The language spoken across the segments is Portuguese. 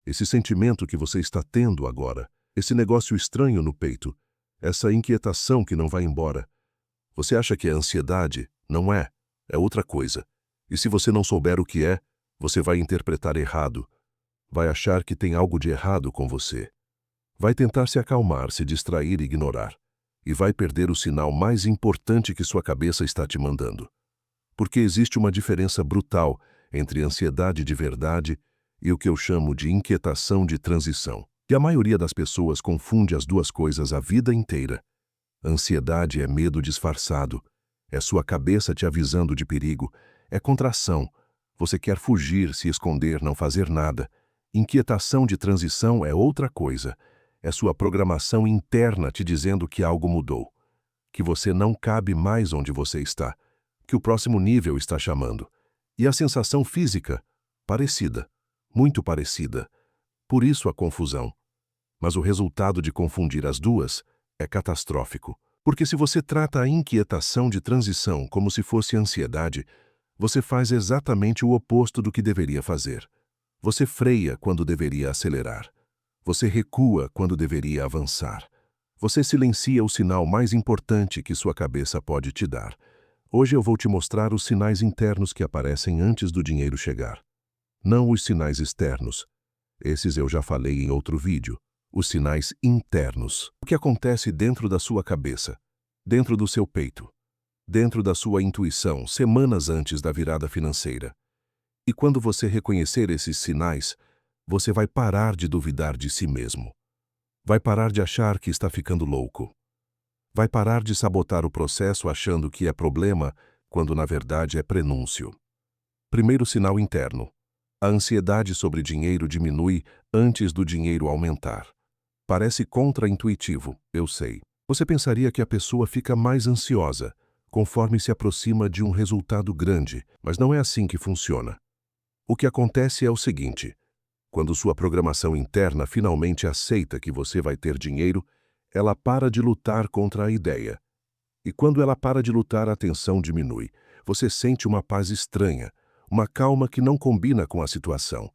esse sentimento que você está tendo agora, esse negócio estranho no peito, essa inquietação que não vai embora. Você acha que é ansiedade? Não é. É outra coisa. E se você não souber o que é, você vai interpretar errado. Vai achar que tem algo de errado com você. Vai tentar se acalmar, se distrair e ignorar. E vai perder o sinal mais importante que sua cabeça está te mandando. Porque existe uma diferença brutal entre ansiedade de verdade e o que eu chamo de inquietação de transição. E a maioria das pessoas confunde as duas coisas a vida inteira. Ansiedade é medo disfarçado. É sua cabeça te avisando de perigo. É contração. Você quer fugir, se esconder, não fazer nada. Inquietação de transição é outra coisa. É sua programação interna te dizendo que algo mudou. Que você não cabe mais onde você está. Que o próximo nível está chamando. E a sensação física? Parecida. Muito parecida. Por isso a confusão. Mas o resultado de confundir as duas é catastrófico. Porque se você trata a inquietação de transição como se fosse ansiedade, você faz exatamente o oposto do que deveria fazer. Você freia quando deveria acelerar. Você recua quando deveria avançar. Você silencia o sinal mais importante que sua cabeça pode te dar. Hoje eu vou te mostrar os sinais internos que aparecem antes do dinheiro chegar. Não os sinais externos. Esses eu já falei em outro vídeo. Os sinais internos. O que acontece dentro da sua cabeça, dentro do seu peito, dentro da sua intuição, semanas antes da virada financeira. E quando você reconhecer esses sinais, você vai parar de duvidar de si mesmo. Vai parar de achar que está ficando louco. Vai parar de sabotar o processo achando que é problema, quando na verdade é prenúncio. Primeiro sinal interno. A ansiedade sobre dinheiro diminui antes do dinheiro aumentar. Parece contra-intuitivo, eu sei. Você pensaria que a pessoa fica mais ansiosa, conforme se aproxima de um resultado grande, mas não é assim que funciona. O que acontece é o seguinte: quando sua programação interna finalmente aceita que você vai ter dinheiro, ela para de lutar contra a ideia. E quando ela para de lutar, a tensão diminui. Você sente uma paz estranha, uma calma que não combina com a situação.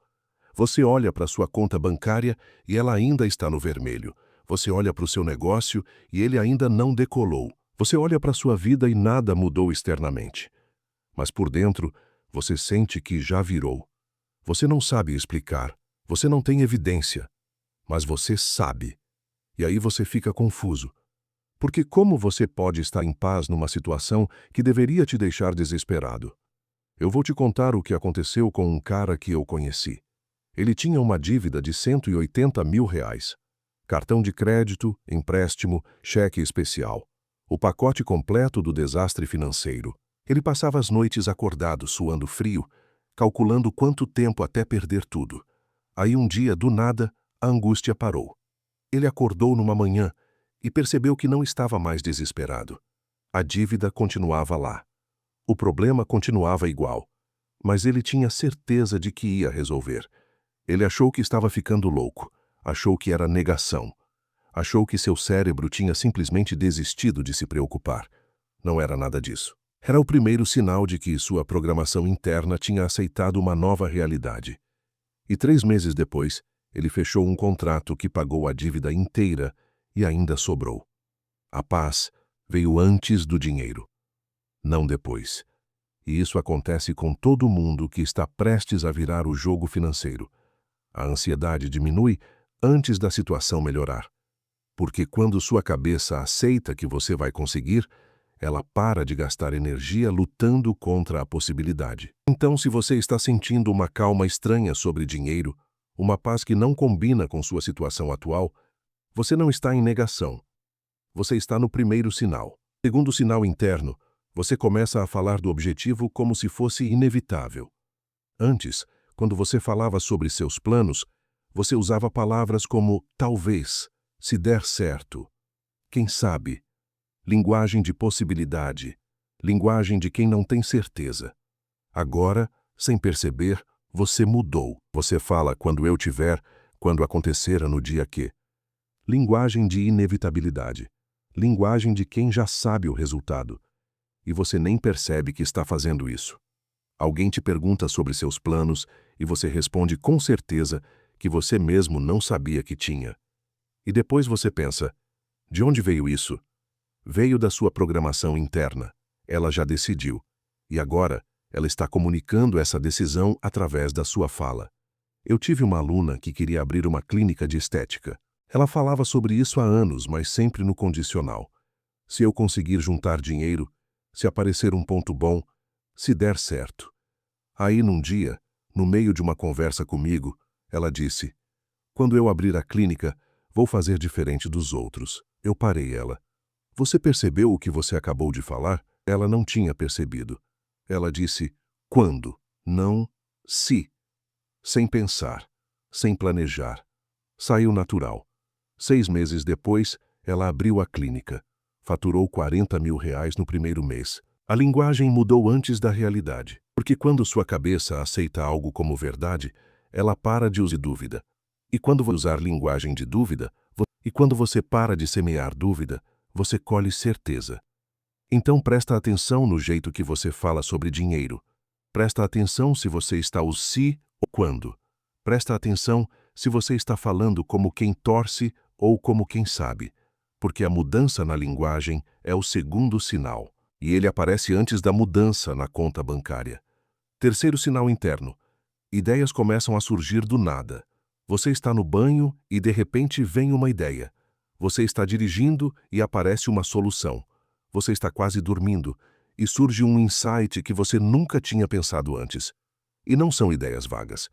Você olha para sua conta bancária e ela ainda está no vermelho. Você olha para o seu negócio e ele ainda não decolou. Você olha para sua vida e nada mudou externamente. Mas por dentro, você sente que já virou. Você não sabe explicar. Você não tem evidência. Mas você sabe. E aí você fica confuso. Porque como você pode estar em paz numa situação que deveria te deixar desesperado? Eu vou te contar o que aconteceu com um cara que eu conheci. Ele tinha uma dívida de R$ 180 mil. Cartão de crédito, empréstimo, cheque especial. O pacote completo do desastre financeiro. Ele passava as noites acordado, suando frio, calculando quanto tempo até perder tudo. Aí um dia, do nada, a angústia parou. Ele acordou numa manhã e percebeu que não estava mais desesperado. A dívida continuava lá. O problema continuava igual. Mas ele tinha certeza de que ia resolver. Ele achou que estava ficando louco, achou que era negação, achou que seu cérebro tinha simplesmente desistido de se preocupar. Não era nada disso. Era o primeiro sinal de que sua programação interna tinha aceitado uma nova realidade. E 3 meses depois, ele fechou um contrato que pagou a dívida inteira e ainda sobrou. A paz veio antes do dinheiro, não depois. E isso acontece com todo mundo que está prestes a virar o jogo financeiro. A ansiedade diminui antes da situação melhorar. Porque quando sua cabeça aceita que você vai conseguir, ela para de gastar energia lutando contra a possibilidade. Então, se você está sentindo uma calma estranha sobre dinheiro, uma paz que não combina com sua situação atual, você não está em negação. Você está no primeiro sinal. Segundo sinal interno, você começa a falar do objetivo como se fosse inevitável. Antes, quando você falava sobre seus planos, você usava palavras como talvez, se der certo, quem sabe, linguagem de possibilidade, linguagem de quem não tem certeza. Agora, sem perceber, você mudou. Você fala quando eu tiver, quando acontecer no dia que. Linguagem de inevitabilidade, linguagem de quem já sabe o resultado. E você nem percebe que está fazendo isso. Alguém te pergunta sobre seus planos e você responde com certeza que você mesmo não sabia que tinha. E depois você pensa: de onde veio isso? Veio da sua programação interna. Ela já decidiu. E agora, ela está comunicando essa decisão através da sua fala. Eu tive uma aluna que queria abrir uma clínica de estética. Ela falava sobre isso há anos, mas sempre no condicional. Se eu conseguir juntar dinheiro, se aparecer um ponto bom, se der certo. Aí, num dia, no meio de uma conversa comigo, ela disse: quando eu abrir a clínica, vou fazer diferente dos outros. Eu parei ela. Você percebeu o que você acabou de falar? Ela não tinha percebido. Ela disse: quando? Não, se. Sem pensar, sem planejar. Saiu natural. 6 meses depois, ela abriu a clínica. Faturou R$ 40.000 no primeiro mês. A linguagem mudou antes da realidade. Porque quando sua cabeça aceita algo como verdade, ela para de usar dúvida. E quando você usar linguagem de dúvida, quando você para de semear dúvida, você colhe certeza. Então presta atenção no jeito que você fala sobre dinheiro. Presta atenção se você está o se ou quando. Presta atenção se você está falando como quem torce ou como quem sabe. Porque a mudança na linguagem é o segundo sinal. E ele aparece antes da mudança na conta bancária. Terceiro sinal interno. Ideias começam a surgir do nada. Você está no banho e de repente vem uma ideia. Você está dirigindo e aparece uma solução. Você está quase dormindo e surge um insight que você nunca tinha pensado antes. E não são ideias vagas.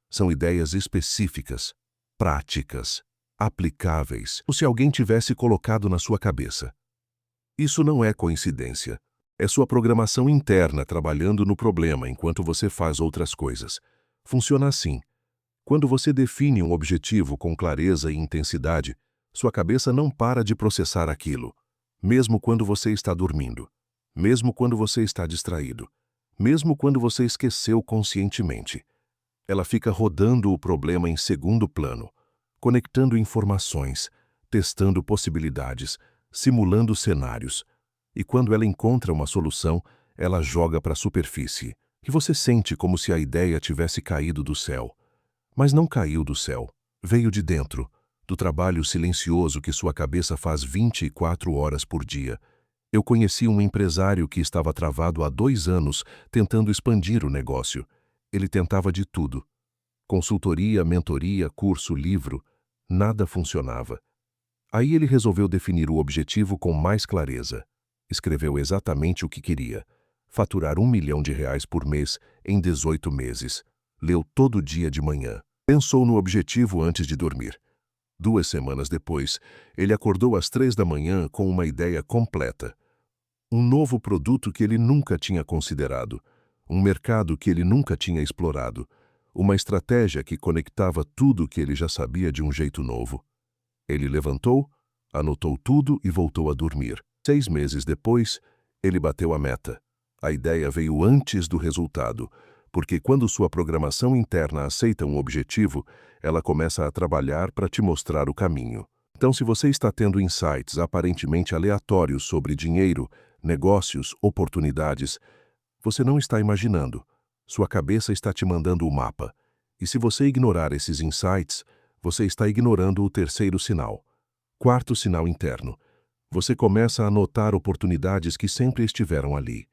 São ideias específicas, práticas, aplicáveis, como se alguém tivesse colocado na sua cabeça. Isso não é coincidência. É sua programação interna trabalhando no problema enquanto você faz outras coisas. Funciona assim. Quando você define um objetivo com clareza e intensidade, sua cabeça não para de processar aquilo, mesmo quando você está dormindo, mesmo quando você está distraído, mesmo quando você esqueceu conscientemente. Ela fica rodando o problema em segundo plano, conectando informações, testando possibilidades, simulando cenários. E quando ela encontra uma solução, ela joga para a superfície, e você sente como se a ideia tivesse caído do céu. Mas não caiu do céu, veio de dentro, do trabalho silencioso que sua cabeça faz 24 horas por dia. Eu conheci um empresário que estava travado há 2 anos tentando expandir o negócio. Ele tentava de tudo. Consultoria, mentoria, curso, livro. Nada funcionava. Aí ele resolveu definir o objetivo com mais clareza. Escreveu exatamente o que queria. Faturar R$ 1 milhão por mês em 18 meses. Leu todo dia de manhã. Pensou no objetivo antes de dormir. 2 semanas depois, ele acordou às 3 da manhã com uma ideia completa. Um novo produto que ele nunca tinha considerado. Um mercado que ele nunca tinha explorado. Uma estratégia que conectava tudo que ele já sabia de um jeito novo. Ele levantou, anotou tudo e voltou a dormir. 6 meses depois, ele bateu a meta. A ideia veio antes do resultado, porque quando sua programação interna aceita um objetivo, ela começa a trabalhar para te mostrar o caminho. Então, se você está tendo insights aparentemente aleatórios sobre dinheiro, negócios, oportunidades, você não está imaginando. Sua cabeça está te mandando o mapa. E se você ignorar esses insights, você está ignorando o terceiro sinal. Quarto sinal interno. Você começa a notar oportunidades que sempre estiveram ali.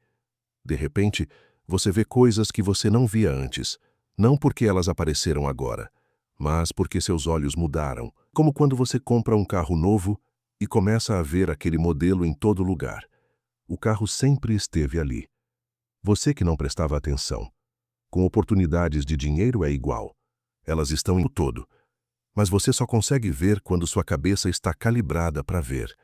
De repente, você vê coisas que você não via antes, não porque elas apareceram agora, mas porque seus olhos mudaram, como quando você compra um carro novo e começa a ver aquele modelo em todo lugar. O carro sempre esteve ali. Você que não prestava atenção. Com oportunidades de dinheiro é igual. Elas estão em todo. Mas você só consegue ver quando sua cabeça está calibrada para ver.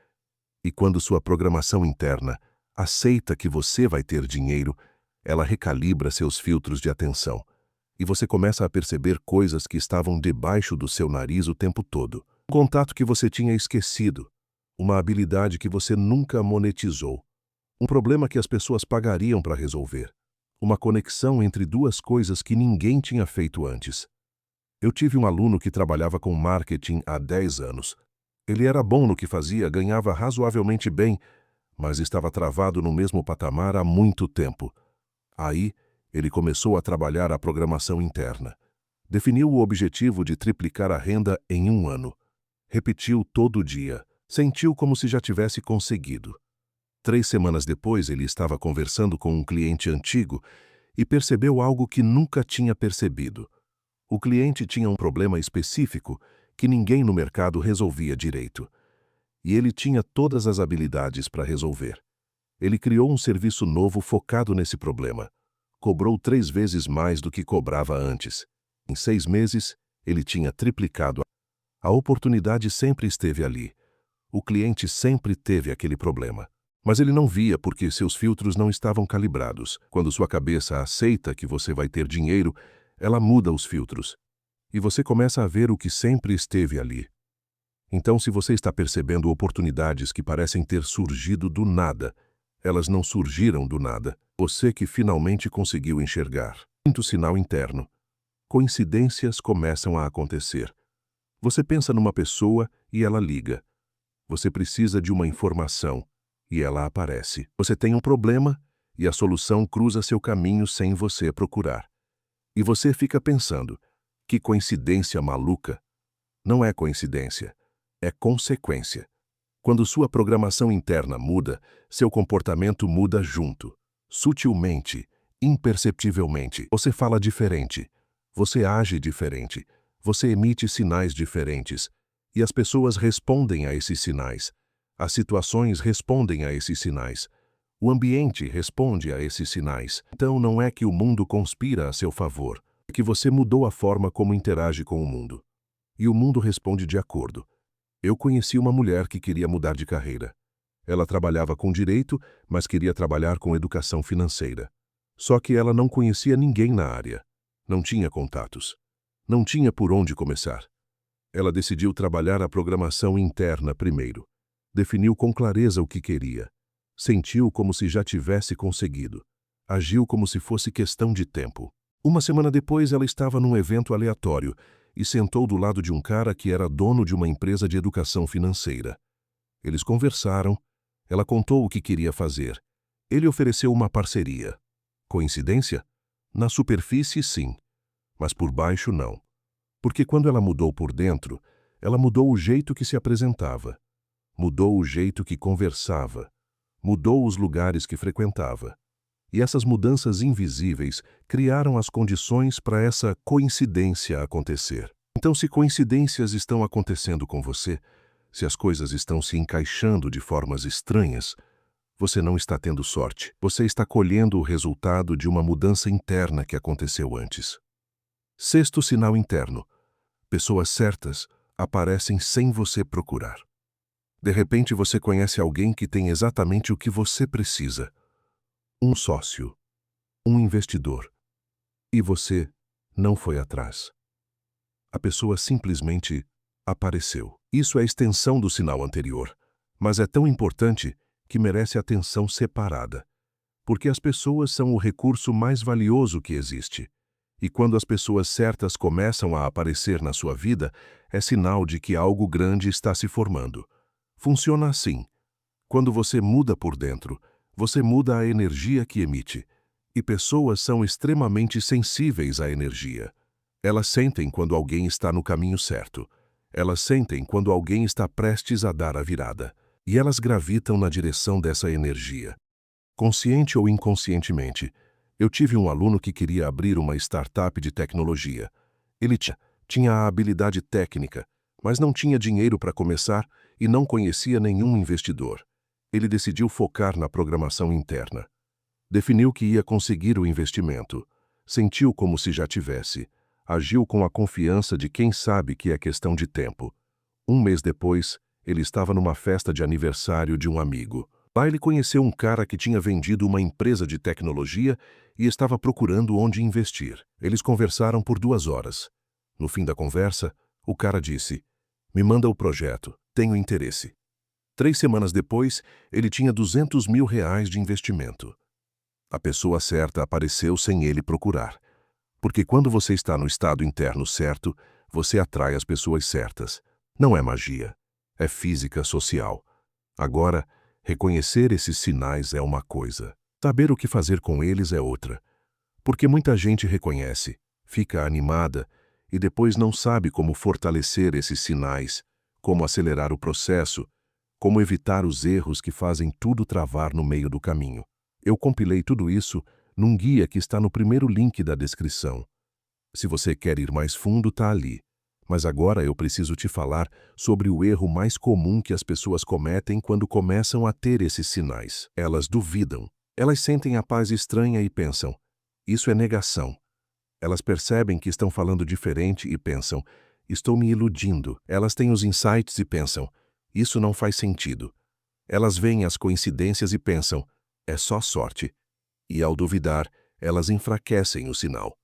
E quando sua programação interna aceita que você vai ter dinheiro, ela recalibra seus filtros de atenção. E você começa a perceber coisas que estavam debaixo do seu nariz o tempo todo. Um contato que você tinha esquecido. Uma habilidade que você nunca monetizou. Um problema que as pessoas pagariam para resolver. Uma conexão entre duas coisas que ninguém tinha feito antes. Eu tive um aluno que trabalhava com marketing há 10 anos. Ele era bom no que fazia, ganhava razoavelmente bem, mas estava travado no mesmo patamar há muito tempo. Aí, ele começou a trabalhar a programação interna. Definiu o objetivo de triplicar a renda em 1 ano. Repetiu todo dia. Sentiu como se já tivesse conseguido. 3 semanas depois, ele estava conversando com um cliente antigo e percebeu algo que nunca tinha percebido. O cliente tinha um problema específico que ninguém no mercado resolvia direito. E ele tinha todas as habilidades para resolver. Ele criou um serviço novo focado nesse problema. Cobrou 3 vezes mais do que cobrava antes. Em 6 meses, ele tinha triplicado. A oportunidade sempre esteve ali. O cliente sempre teve aquele problema. Mas ele não via porque seus filtros não estavam calibrados. Quando sua cabeça aceita que você vai ter dinheiro, ela muda os filtros. E você começa a ver o que sempre esteve ali. Então, se você está percebendo oportunidades que parecem ter surgido do nada, elas não surgiram do nada. Você que finalmente conseguiu enxergar. Quinto sinal interno. Coincidências começam a acontecer. Você pensa numa pessoa e ela liga. Você precisa de uma informação e ela aparece. Você tem um problema e a solução cruza seu caminho sem você procurar. E você fica pensando, que coincidência maluca. Não é coincidência, é consequência. Quando sua programação interna muda, seu comportamento muda junto. Sutilmente, imperceptivelmente. Você fala diferente, você age diferente, você emite sinais diferentes. E as pessoas respondem a esses sinais. As situações respondem a esses sinais. O ambiente responde a esses sinais. Então não é que o mundo conspira a seu favor, é que você mudou a forma como interage com o mundo. E o mundo responde de acordo. Eu conheci uma mulher que queria mudar de carreira. Ela trabalhava com direito, mas queria trabalhar com educação financeira. Só que ela não conhecia ninguém na área. Não tinha contatos. Não tinha por onde começar. Ela decidiu trabalhar a programação interna primeiro. Definiu com clareza o que queria. Sentiu como se já tivesse conseguido. Agiu como se fosse questão de tempo. 1 semana depois, ela estava num evento aleatório e sentou do lado de um cara que era dono de uma empresa de educação financeira. Eles conversaram. Ela contou o que queria fazer. Ele ofereceu uma parceria. Coincidência? Na superfície, sim. Mas por baixo, não. Porque quando ela mudou por dentro, ela mudou o jeito que se apresentava, mudou o jeito que conversava, mudou os lugares que frequentava. E essas mudanças invisíveis criaram as condições para essa coincidência acontecer. Então, se coincidências estão acontecendo com você, se as coisas estão se encaixando de formas estranhas, você não está tendo sorte. Você está colhendo o resultado de uma mudança interna que aconteceu antes. Sexto sinal interno. Pessoas certas aparecem sem você procurar. De repente você conhece alguém que tem exatamente o que você precisa. Um sócio. Um investidor. E você não foi atrás. A pessoa simplesmente apareceu. Isso é a extensão do sinal anterior, mas é tão importante que merece atenção separada. Porque as pessoas são o recurso mais valioso que existe. E quando as pessoas certas começam a aparecer na sua vida, é sinal de que algo grande está se formando. Funciona assim. Quando você muda por dentro, você muda a energia que emite. E pessoas são extremamente sensíveis à energia. Elas sentem quando alguém está no caminho certo. Elas sentem quando alguém está prestes a dar a virada. E elas gravitam na direção dessa energia. Consciente ou inconscientemente, eu tive um aluno que queria abrir uma startup de tecnologia. Ele tinha a habilidade técnica, mas não tinha dinheiro para começar e não conhecia nenhum investidor. Ele decidiu focar na programação interna. Definiu que ia conseguir o investimento. Sentiu como se já tivesse. Agiu com a confiança de quem sabe que é questão de tempo. 1 mês depois, ele estava numa festa de aniversário de um amigo. Lá ele conheceu um cara que tinha vendido uma empresa de tecnologia e estava procurando onde investir. Eles conversaram por 2 horas. No fim da conversa, o cara disse: "Me manda o projeto, tenho interesse." 3 semanas depois, ele tinha R$ 200 mil de investimento. A pessoa certa apareceu sem ele procurar. Porque quando você está no estado interno certo, você atrai as pessoas certas. Não é magia, é física social. Agora, reconhecer esses sinais é uma coisa. Saber o que fazer com eles é outra. Porque muita gente reconhece, fica animada e depois não sabe como fortalecer esses sinais, como acelerar o processo, como evitar os erros que fazem tudo travar no meio do caminho. Eu compilei tudo isso num guia que está no primeiro link da descrição. Se você quer ir mais fundo, está ali. Mas agora eu preciso te falar sobre o erro mais comum que as pessoas cometem quando começam a ter esses sinais. Elas duvidam. Elas sentem a paz estranha e pensam, isso é negação. Elas percebem que estão falando diferente e pensam, estou me iludindo. Elas têm os insights e pensam, isso não faz sentido. Elas veem as coincidências e pensam, é só sorte. E ao duvidar, elas enfraquecem o sinal.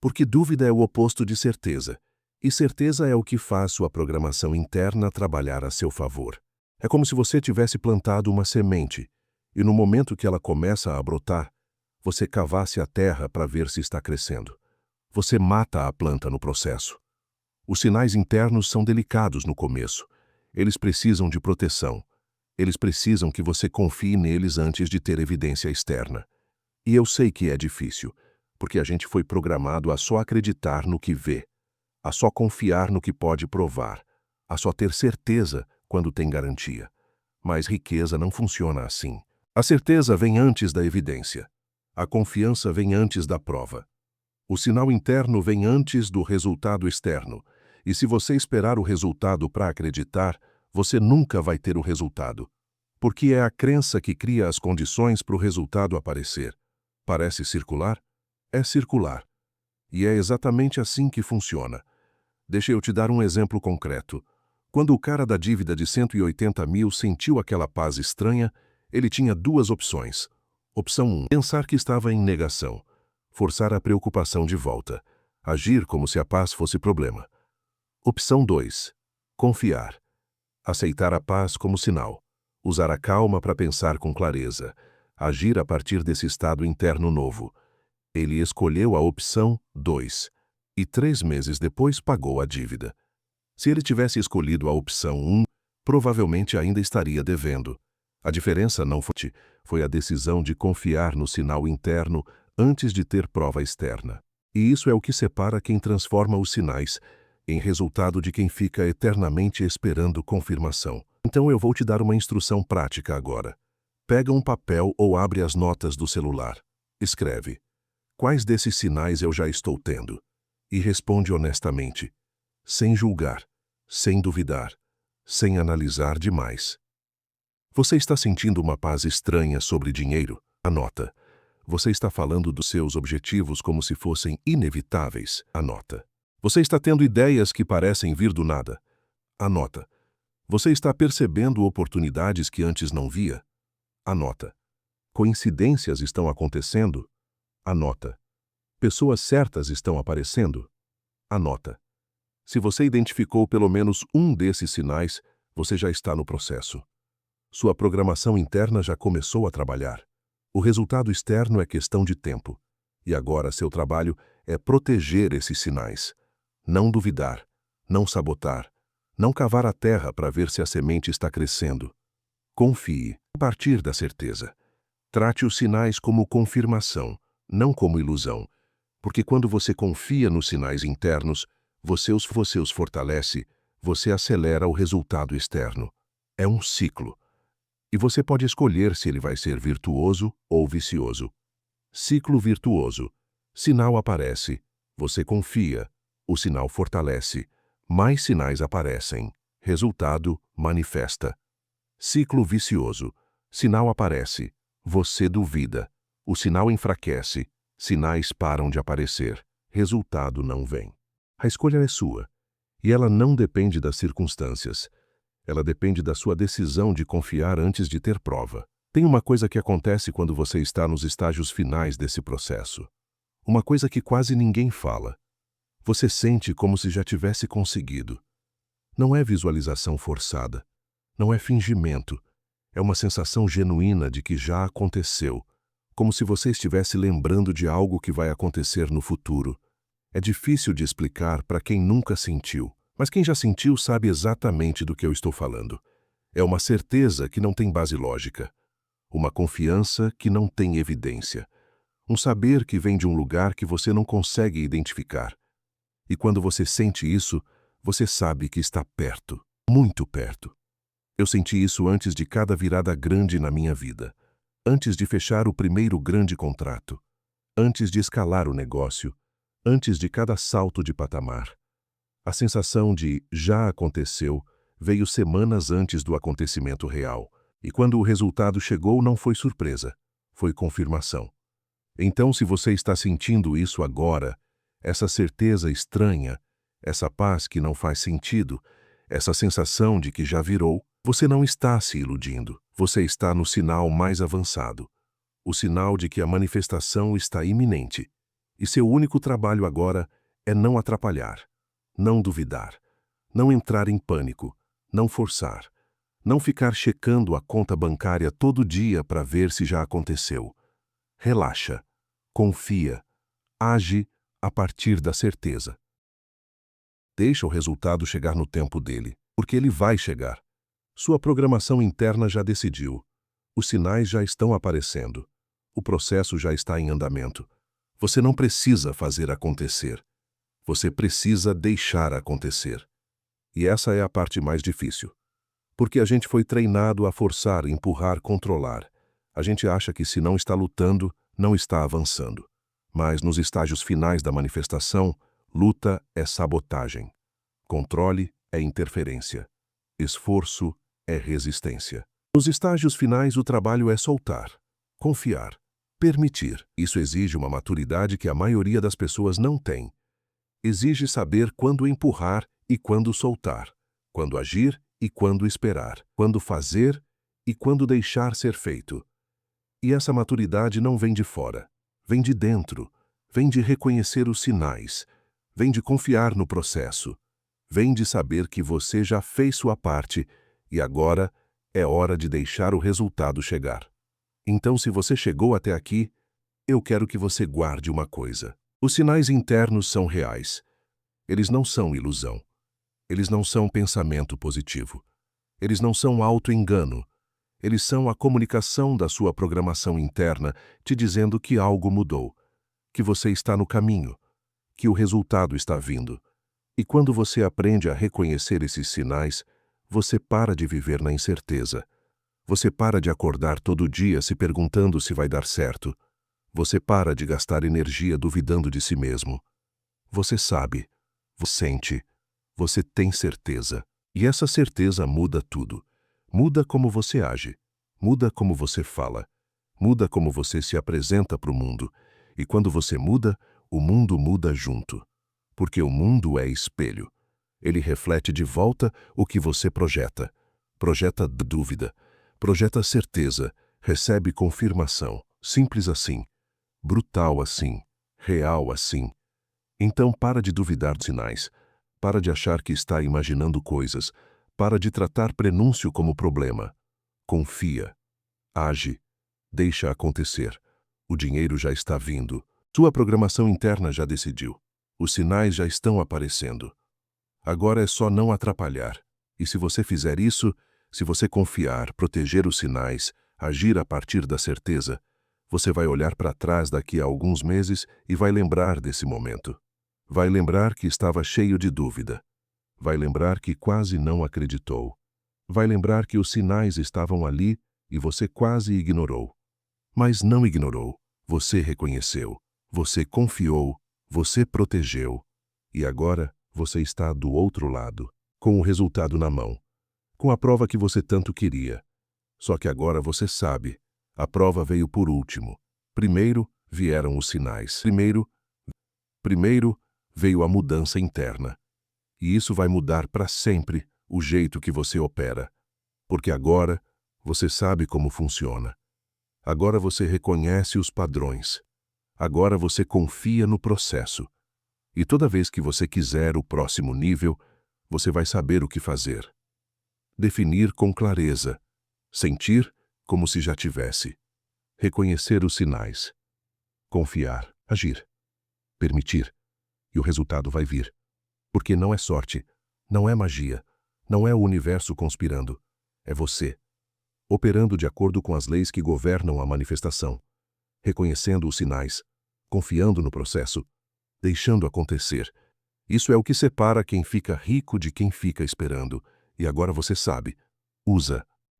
Porque dúvida é o oposto de certeza. E certeza é o que faz sua programação interna trabalhar a seu favor. É como se você tivesse plantado uma semente, e no momento que ela começa a brotar, você cavasse a terra para ver se está crescendo. Você mata a planta no processo. Os sinais internos são delicados no começo. Eles precisam de proteção. Eles precisam que você confie neles antes de ter evidência externa. E eu sei que é difícil, porque a gente foi programado a só acreditar no que vê, a só confiar no que pode provar, a só ter certeza quando tem garantia. Mas riqueza não funciona assim. A certeza vem antes da evidência. A confiança vem antes da prova. O sinal interno vem antes do resultado externo. E se você esperar o resultado para acreditar, você nunca vai ter o resultado. Porque é a crença que cria as condições para o resultado aparecer. Parece circular? É circular. E é exatamente assim que funciona. Deixa eu te dar um exemplo concreto. Quando o cara da dívida de 180 mil sentiu aquela paz estranha, ele tinha duas opções. Opção 1, pensar que estava em negação, forçar a preocupação de volta, agir como se a paz fosse problema. Opção 2, confiar, aceitar a paz como sinal, usar a calma para pensar com clareza, agir a partir desse estado interno novo. Ele escolheu a opção 2 e 3 meses depois pagou a dívida. Se ele tivesse escolhido a opção 1, provavelmente ainda estaria devendo. A diferença não foi a decisão de confiar no sinal interno antes de ter prova externa. E isso é o que separa quem transforma os sinais em resultado de quem fica eternamente esperando confirmação. Então eu vou te dar uma instrução prática agora. Pega um papel ou abre as notas do celular. Escreve: quais desses sinais eu já estou tendo? E responde honestamente, sem julgar, sem duvidar, sem analisar demais. Você está sentindo uma paz estranha sobre dinheiro? Anota. Você está falando dos seus objetivos como se fossem inevitáveis? Anota. Você está tendo ideias que parecem vir do nada? Anota. Você está percebendo oportunidades que antes não via? Anota. Coincidências estão acontecendo? Anota. Pessoas certas estão aparecendo? Anota. Se você identificou pelo menos um desses sinais, você já está no processo. Sua programação interna já começou a trabalhar. O resultado externo é questão de tempo. E agora seu trabalho é proteger esses sinais. Não duvidar, não sabotar, não cavar a terra para ver se a semente está crescendo. Confie, a partir da certeza. Trate os sinais como confirmação, não como ilusão. Porque quando você confia nos sinais internos, você os fortalece, você acelera o resultado externo. É um ciclo. E você pode escolher se ele vai ser virtuoso ou vicioso. Ciclo virtuoso. Sinal aparece. Você confia. O sinal fortalece. Mais sinais aparecem. Resultado manifesta. Ciclo vicioso. Sinal aparece. Você duvida. O sinal enfraquece. Sinais param de aparecer. Resultado não vem. A escolha é sua. E ela não depende das circunstâncias. Ela depende da sua decisão de confiar antes de ter prova. Tem uma coisa que acontece quando você está nos estágios finais desse processo. Uma coisa que quase ninguém fala. Você sente como se já tivesse conseguido. Não é visualização forçada. Não é fingimento. É uma sensação genuína de que já aconteceu. Como se você estivesse lembrando de algo que vai acontecer no futuro. É difícil de explicar para quem nunca sentiu. Mas quem já sentiu sabe exatamente do que eu estou falando. É uma certeza que não tem base lógica. Uma confiança que não tem evidência. Um saber que vem de um lugar que você não consegue identificar. E quando você sente isso, você sabe que está perto, muito perto. Eu senti isso antes de cada virada grande na minha vida, antes de fechar o primeiro grande contrato, antes de escalar o negócio, antes de cada salto de patamar. A sensação de já aconteceu veio semanas antes do acontecimento real, e quando o resultado chegou não foi surpresa, foi confirmação. Então, se você está sentindo isso agora, essa certeza estranha, essa paz que não faz sentido, essa sensação de que já virou, você não está se iludindo, você está no sinal mais avançado, o sinal de que a manifestação está iminente. E seu único trabalho agora é não atrapalhar, não duvidar, não entrar em pânico, não forçar, não ficar checando a conta bancária todo dia para ver se já aconteceu. Relaxa, confia, age a partir da certeza. Deixa o resultado chegar no tempo dele, porque ele vai chegar. Sua programação interna já decidiu. Os sinais já estão aparecendo. O processo já está em andamento. Você não precisa fazer acontecer. Você precisa deixar acontecer. E essa é a parte mais difícil. Porque a gente foi treinado a forçar, empurrar, controlar. A gente acha que se não está lutando, não está avançando. Mas nos estágios finais da manifestação, luta é sabotagem. Controle é interferência. Esforço é resistência. Nos estágios finais, o trabalho é soltar, confiar, permitir. Isso exige uma maturidade que a maioria das pessoas não tem. Exige saber quando empurrar e quando soltar, quando agir e quando esperar, quando fazer e quando deixar ser feito. E essa maturidade não vem de fora, vem de dentro, vem de reconhecer os sinais, vem de confiar no processo, vem de saber que você já fez sua parte e agora é hora de deixar o resultado chegar. Então, se você chegou até aqui, eu quero que você guarde uma coisa. Os sinais internos são reais. Eles não são ilusão. Eles não são pensamento positivo. Eles não são auto-engano. Eles são a comunicação da sua programação interna te dizendo que algo mudou, que você está no caminho, que o resultado está vindo. E quando você aprende a reconhecer esses sinais, você para de viver na incerteza. Você para de acordar todo dia se perguntando se vai dar certo. Você para de gastar energia duvidando de si mesmo. Você sabe, você sente, você tem certeza. E essa certeza muda tudo. Muda como você age, muda como você fala, muda como você se apresenta para o mundo. E quando você muda, o mundo muda junto. Porque o mundo é espelho. Ele reflete de volta o que você projeta. Projeta dúvida, projeta certeza, recebe confirmação. Simples assim, brutal assim, real assim. Então para de duvidar dos sinais, para de achar que está imaginando coisas, para de tratar prenúncio como problema. Confia, age, deixa acontecer. O dinheiro já está vindo. Sua programação interna já decidiu. Os sinais já estão aparecendo. Agora é só não atrapalhar. E se você fizer isso, se você confiar, proteger os sinais, agir a partir da certeza, você vai olhar para trás daqui a alguns meses e vai lembrar desse momento. Vai lembrar que estava cheio de dúvida. Vai lembrar que quase não acreditou. Vai lembrar que os sinais estavam ali e você quase ignorou. Mas não ignorou. Você reconheceu. Você confiou. Você protegeu. E agora você está do outro lado, com o resultado na mão, com a prova que você tanto queria. Só que agora você sabe, a prova veio por último. Primeiro vieram os sinais. Primeiro veio a mudança interna. E isso vai mudar para sempre o jeito que você opera. Porque agora você sabe como funciona. Agora você reconhece os padrões. Agora você confia no processo. E toda vez que você quiser o próximo nível, você vai saber o que fazer. Definir com clareza. Sentir como se já tivesse. Reconhecer os sinais. Confiar, agir. Permitir. E o resultado vai vir. Porque não é sorte, não é magia, não é o universo conspirando. É você, operando de acordo com as leis que governam a manifestação, reconhecendo os sinais, confiando no processo, deixando acontecer Isso é o que separa quem fica rico de quem fica esperando. E agora você sabe. Usa.